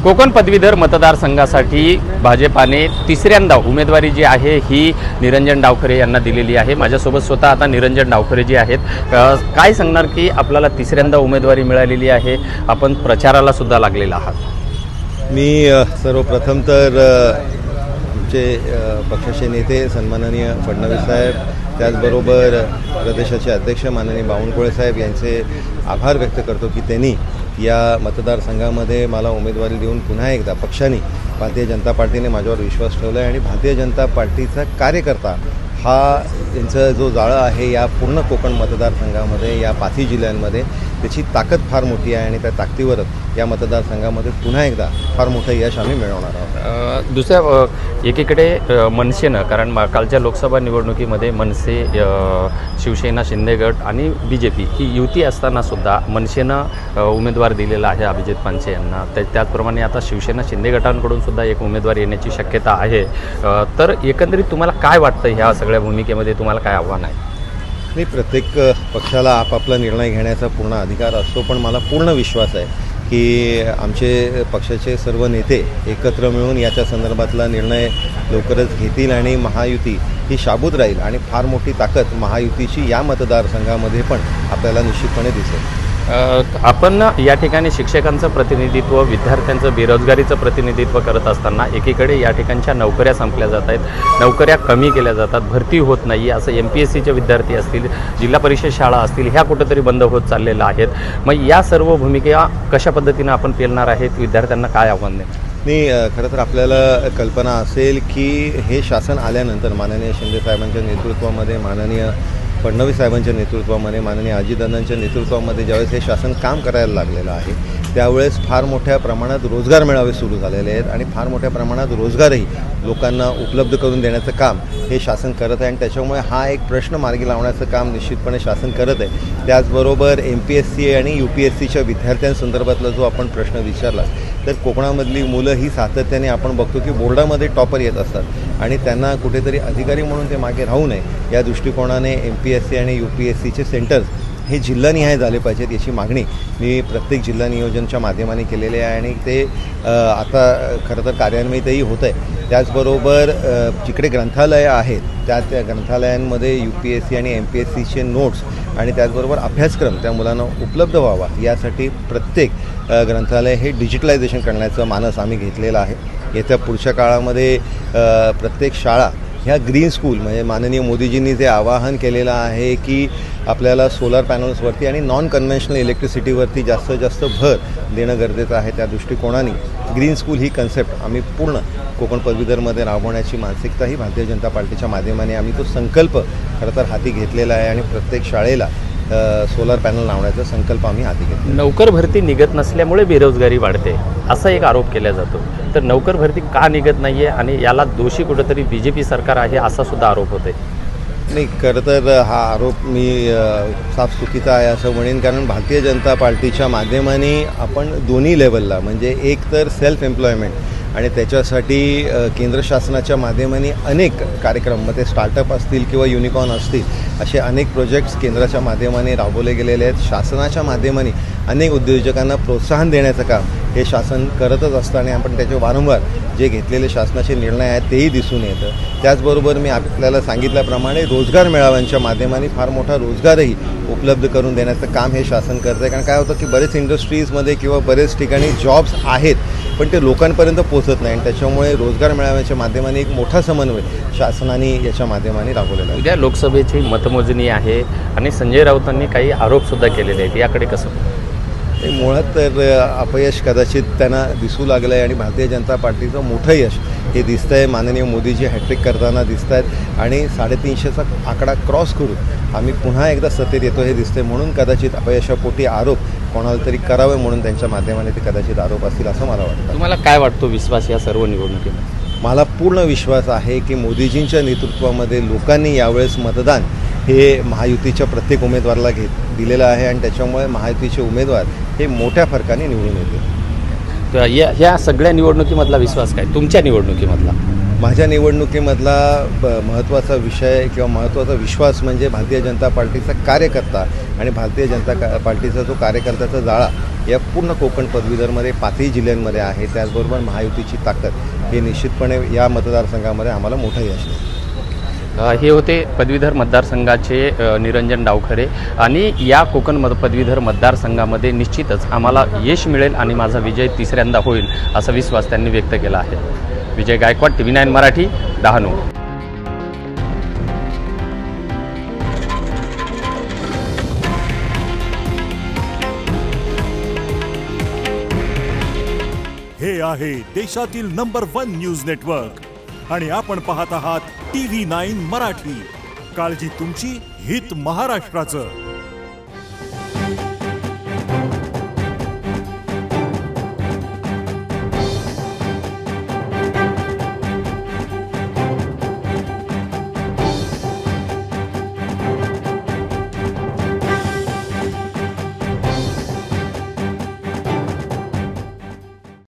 कोकण पदवीधर मतदारसंघासाठी भाजपाने तिसऱ्यांदा उमेदवारी जी आहे ही निरंजन डावखरे यांना दिलेली आहे। माझ्यासोबत स्वतः आता निरंजन डावखरे जी आहेत, काय सांगणार की आपल्याला तिसऱ्यांदा उमेदवारी मिळालेली आहे, आपण प्रचाराला सुद्धा लागलेला आहात? मी सर्वप्रथम तर आमचे पक्षाचे नेते सन्माननीय फडणवीस साहेब, त्याचबरोबर प्रदेशाचे अध्यक्ष माननीय बावनकुळे साहेब यांचे आभार व्यक्त करतो की त्यांनी या मतदारसंघामध्ये मला उमेदवारी देऊन पुन्हा एकदा पक्षाने भारतीय जनता पार्टीने माझ्यावर विश्वास ठेवला आहे आणि भारतीय जनता पार्टीचा कार्यकर्ता हा यांचा जो जाळं आहे या पूर्ण कोकण मतदारसंघामध्ये, या 5 जिल्ह्यांमध्ये त्याची ताकद फार मोठी आहे आणि त्या ताकदीवरच या मतदारसंघामध्ये पुन्हा एकदा फार मोठं यश आम्ही मिळवणार आहोत। दुसऱ्या एकीकडे मनसेनं, कारण कालच्या लोकसभा निवडणुकीमध्ये मनसे, शिवसेना, शिंदे गट आणि BJP ही युती असताना सुद्धा मनसेनं उमेदवार दिलेला आहे अभिजित पानसे यांना। त्याचप्रमाणे आता शिवसेना शिंदे गटांकडून सुद्धा एक उमेदवार येण्याची शक्यता आहे। तर एकंदरीत तुम्हाला काय वाटतं, ह्या सगळ्या भूमिकेमध्ये तुम्हाला काय आव्हान आहे? नाही, प्रत्येक पक्षाला आपापला निर्णय घेण्याचा पूर्ण अधिकार असतो, पण मला पूर्ण विश्वास आहे की आमचे पक्षाचे सर्व नेते एकत्र मिळून याच्या संदर्भातला निर्णय लवकरच घेतील आणि महायुती ही शाबूत राहील आणि फार मोठी ताकद महायुतीची या मतदारसंघामध्ये पण आपल्याला निश्चितपणे दिसेल। आपण या ठिकाणी शिक्षकांचं प्रतिनिधित्व, विद्यार्थ्यांचं, बेरोजगारीचं प्रतिनिधित्व करत असताना एकीकडे या ठिकाणच्या नोकऱ्या संपल्या जात आहेत, नोकऱ्या कमी केल्या जातात, भरती होत नाही, असं MPSCचे विद्यार्थी असतील, जिल्हा परिषद शाळा असतील, ह्या कुठेतरी बंद होत चाललेल्या आहेत। मग या सर्व भूमिका कशा पद्धतीनं आपण पेलणार आहेत, विद्यार्थ्यांना काय आव्हान देणार? नाही, खरं तर आपल्याला कल्पना असेल की हे शासन आल्यानंतर माननीय शिंदे साहेबांच्या नेतृत्वामध्ये, माननीय फडणवीस साहेबांच्या नेतृत्वामध्ये, माननीय अजितदादांच्या नेतृत्वामध्ये ज्यावेळेस हे शासन काम करायला लागलेलं आहे त्यावेळेस फार मोठ्या प्रमाणात रोजगार मेळावे सुरू झालेले आहेत आणि फार मोठ्या प्रमाणात रोजगारही लोकांना उपलब्ध करून देण्याचं काम हे शासन करत आहे आणि त्याच्यामुळे हा एक प्रश्न मार्गी लावण्याचं काम निश्चितपणे शासन करत आहे। त्याचबरोबर MPSC आणि UPSCच्या विद्यार्थ्यांसंदर्भातला जो आपण प्रश्न विचारला, तर कोकणामधली मुलं ही सातत्याने आपण बघतो की बोर्डामध्ये टॉपर येत असतात आणि त्यांना कुठेतरी अधिकारी म्हणून ते मागे राहू नये या दृष्टिकोनाने MPSC आणि UPSCचे सेंटर्स हे जिल्हानिहाय झाले पाहिजेत याची मागणी मी प्रत्येक जिल्हा नियोजनच्या माध्यमाने केलेली आहे आणि ते आता खरं तर कार्यान्वितही होतं आहे। त्याचबरोबर जिकडे ग्रंथालयं आहेत त्या ग्रंथालयांमध्ये UPSC आणि MPSCचे नोट्स आणि त्याचबरोबर अभ्यासक्रम त्या मुलांना उपलब्ध व्हावा यासाठी प्रत्येक ग्रंथालय हे डिजिटलायझेशन करण्याचं मानस आम्ही घेतलेलं आहे। येत्या पुढच्या काळामध्ये प्रत्येक शाळा ह्या ग्रीन स्कूल, म्हणजे माननीय मोदीजींनी जे आवाहन केलेलं आहे की आपल्याला सोलर पॅनल्सवरती आणि नॉन कन्व्हेन्शनल इलेक्ट्रिसिटीवरती जास्तीत जास्त भर देणं गरजेचं आहे, त्या दृष्टिकोनाने ग्रीन स्कूल ही कन्सेप्ट आम्ही पूर्ण कोकण पदवीधरमध्ये राबवण्याची मानसिकता ही भारतीय जनता पार्टीच्या माध्यमाने आम्ही तो संकल्प खरं तर हाती घेतलेला आहे आणि प्रत्येक शाळेला सोलर पॅनल लावण्याचा संकल्प आम्ही हाती घेतला। नोकर भरती निघत नसल्यामुळे बेरोजगारी वाढते असा एक आरोप केला जातो, तर नोकर भरती का निघत नाही आहे आणि याला दोषी कुठेतरी BJP सरकार आहे असा सुद्धा आरोप होते? नाही, खरं तर हा आरोप मी साफ चुकीचा आहे असं म्हणेन, कारण भारतीय जनता पार्टीच्या माध्यमाने आपण दोन्ही लेवलला, म्हणजे एक तर सेल्फ एम्प्लॉयमेंट आणि त्याच्यासाठी केंद्र शासनाच्या माध्यमाने अनेक कार्यक्रम, मग ते स्टार्टअप असतील किंवा युनिकॉर्न असतील, असे अनेक प्रोजेक्ट्स केंद्राच्या माध्यमाने राबवले गेलेले आहेत। शासनाच्या माध्यमाने अनेक उद्योजकांना प्रोत्साहन देण्याचं काम हे शासन करतच असतं आणि आपण त्याचे वारंवार जे घेतलेले शासनाचे निर्णय आहेत तेही दिसून येतं। त्याचबरोबर मी आपल्याला सांगितल्याप्रमाणे रोजगार मेळाव्यांच्या माध्यमाने फार मोठा रोजगारही उपलब्ध करून देण्याचं काम हे शासन करतं आहे, कारण काय होतं की बरेच इंडस्ट्रीजमध्ये किंवा बरेच ठिकाणी जॉब्स आहेत पण ते लोकांपर्यंत पोहोचत नाही आणि त्याच्यामुळे रोजगार मेळाव्याच्या माध्यमाने एक मोठा समन्वय शासनाने याच्या माध्यमाने राबवलेला आहे। उद्या लोकसभेची मतमोजणी आहे आणि संजय राऊतांनी काही आरोपसुद्धा केलेले आहेत, याकडे कसं? मुळात तर अपयश कदाचित त्यांना दिसू लागलं आहे आणि भारतीय जनता पार्टीचं मोठं यश हे दिसतं आहे। माननीय मोदीजी हॅट्रिक करताना दिसत आहेत आणि 350चा आकडा क्रॉस करून आम्ही पुन्हा एकदा सत्तेत येतो हे दिसते, म्हणून कदाचित अपयशापोटी आरोप कोणाला तरी करावे म्हणून त्यांच्या माध्यमाने ते कदाचित आरोप असतील असं मला वाटतं। तुम्हाला काय वाटतो विश्वास या सर्व निवडणुकीमध्ये? मला पूर्ण विश्वास आहे की मोदीजींच्या नेतृत्वामध्ये लोकांनी यावेळेस मतदान हे महायुतीच्या प्रत्येक उमेदवाराला दिलेलं आहे आणि त्याच्यामुळे महायुतीचे उमेदवार हे मोठ्या फरकाने निवडून येतील। ह्या सगळ्या निवडणुकीमधला विश्वास काय, तुमच्या निवडणुकीमधला? माझ्या निवडणुकीमधला महत्त्वाचा विषय किंवा महत्त्वाचा विश्वास म्हणजे भारतीय जनता पार्टीचा कार्यकर्ता आणि भारतीय जनता पार्टीचा जो कार्यकर्त्याचा जाळा या पूर्ण कोकण पदवीधरमध्ये 5ही जिल्ह्यांमध्ये आहे. त्याचबरोबर महायुतीची ताकद हे निश्चितपणे या मतदारसंघामध्ये आम्हाला मोठं यश आहे. हे होते पदवीधर मतदारसंघाचे निरंजन डावखरे आणि या कोकण पदवीधर मतदारसंघामध्ये निश्चितच आम्हाला यश मिळेल आणि माझा विजय तिसऱ्यांदा होईल असा विश्वास त्यांनी व्यक्त केला आहे. विजय गायकवाड, TV9 मराठी, डहाणू. हे आहे देशातील नंबर 1 न्यूज नेटवर्क आणि आपण पाहत आहात TV9 मराठी. काळजी तुमची, हित महाराष्ट्राचं.